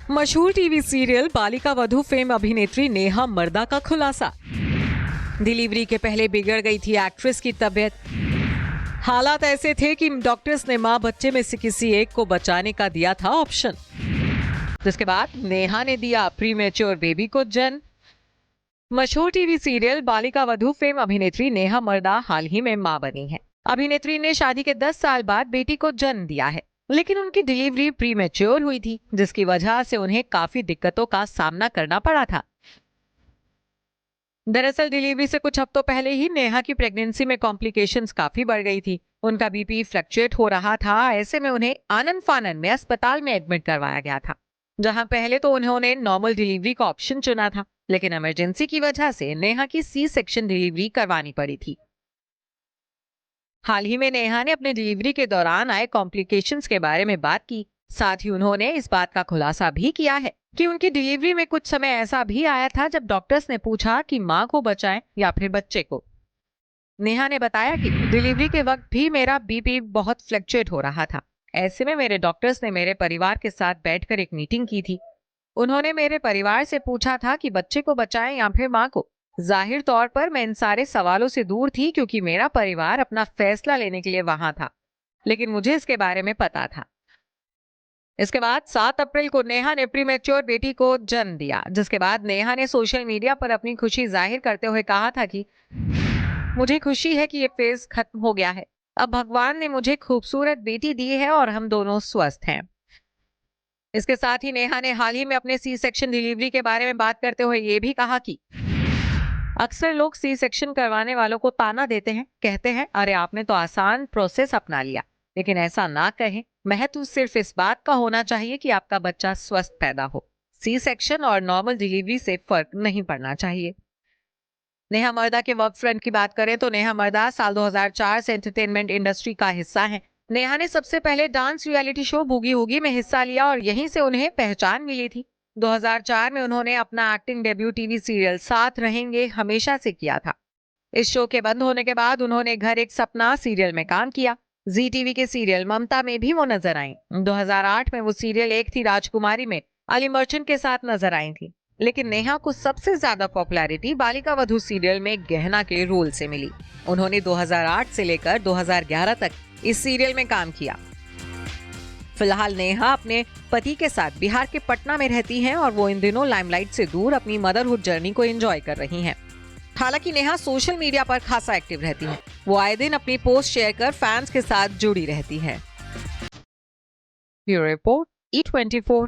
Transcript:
मशहूर TV serial Balika Vadhu fame अभिनेत्री नेहा मर्दा का खुलासा। डिलीवरी के पहले बिगड़ गई थी एक्ट्रेस की तबीयत। हालात ऐसे थे कि डॉक्टर्स ने मां बच्चे में से किसी एक को बचाने का दिया था ऑप्शन, जिसके बाद नेहा ने दिया प्रीमेच्योर बेबी को जन्म। मशहूर TV serial Balika Vadhu fame अभिनेत्री नेहा मर्दा हाल ही में मां बनी है। अभिनेत्री ने शादी के 10 साल बाद बेटी को जन्म दिया है, लेकिन उनकी डिलीवरी प्रीमेच्योर हुई थी, जिसकी वजह से उन्हें काफी दिक्कतों का सामना करना पड़ा था। दरअसल डिलीवरी से कुछ हफ्तों पहले ही नेहा की प्रेगनेंसी में कॉम्प्लिकेशंस काफी बढ़ गई थी। उनका बीपी फ्लक्चुएट हो रहा था। ऐसे में उन्हें आनन फानन में अस्पताल में एडमिट करवाया गया था, जहां पहले तो उन्होंने नॉर्मल डिलीवरी का ऑप्शन चुना था, लेकिन इमरजेंसी की वजह से नेहा की सी सेक्शन डिलीवरी करवानी पड़ी थी। हाल ही में नेहा ने अपने डिलीवरी के दौरान आए कॉम्प्लिकेशंस के बारे में बात की। साथ ही उन्होंने इस बात का खुलासा भी किया है कि उनकी डिलीवरी में कुछ समय ऐसा भी आया था जब डॉक्टर्स ने पूछा कि मां को बचाएं या फिर बच्चे को। नेहा ने बताया कि डिलीवरी के वक्त भी मेरा बीपी बहुत फ्लक्चुएट हो रहा था। ऐसे में मेरे डॉक्टर्स ने मेरे परिवार के साथ बैठकर एक मीटिंग की थी। उन्होंने मेरे परिवार से पूछा था कि बच्चे को बचाएं या फिर मां को। जाहिर तौर पर मैं इन सारे सवालों से दूर थी, क्योंकि मेरा परिवार अपना फैसला लेने के लिए वहां था, लेकिन मुझे इसके बारे में पता था। इसके बाद 7 अप्रैल को नेहा ने प्रीमेच्योर बेटी को जन्म दिया, जिसके बाद नेहा ने सोशल मीडिया पर अपनी खुशी जाहिर करते हुए कहा था कि मुझे खुशी है कि ये फेज खत्म हो गया है। अब भगवान ने मुझे खूबसूरत बेटी दी है और हम दोनों स्वस्थ हैं। इसके साथ ही नेहा ने हाल ही में अपने सी सेक्शन डिलीवरी के बारे में बात करते हुए ये भी कहा कि अक्सर लोग सी सेक्शन करवाने वालों को ताना देते हैं, कहते हैं अरे आपने तो आसान प्रोसेस अपना लिया, लेकिन ऐसा ना कहें। महत्व सिर्फ इस बात का होना चाहिए कि आपका बच्चा स्वस्थ पैदा हो। सी सेक्शन और नॉर्मल डिलीवरी से फर्क नहीं पड़ना चाहिए। नेहा मर्दा के वर्क फ्रंट की बात करें तो नेहा मर्दा साल 2004 से एंटरटेनमेंट इंडस्ट्री का हिस्सा है। नेहा ने सबसे पहले dance reality show boogie woogie में हिस्सा लिया और यहीं से उन्हें पहचान मिली थी। 2004 में उन्होंने अपना एक्टिंग डेब्यू टीवी सीरियल साथ रहेंगे हमेशा से किया था। इस शो के बंद होने के बाद उन्होंने घर एक सपना सीरियल में काम किया। जी टीवी के सीरियल ममता में भी वो नजर आई। 2008 में वो सीरियल एक थी राजकुमारी में अली मर्चेंट के साथ नजर आई थी। लेकिन नेहा को सबसे ज्यादा पॉपुलैरिटी बालिका वधू सीरियल में गहना के रोल से मिली। उन्होंने 2008 से लेकर 2011 तक इस सीरियल में काम किया। फिलहाल नेहा अपने पति के साथ बिहार के पटना में रहती हैं और वो इन दिनों लाइमलाइट से दूर अपनी मदरहुड जर्नी को एंजॉय कर रही हैं। हालांकि नेहा सोशल मीडिया पर खासा एक्टिव रहती हैं। वो आए दिन अपनी पोस्ट शेयर कर फैंस के साथ जुड़ी रहती हैं। Bureau report E24।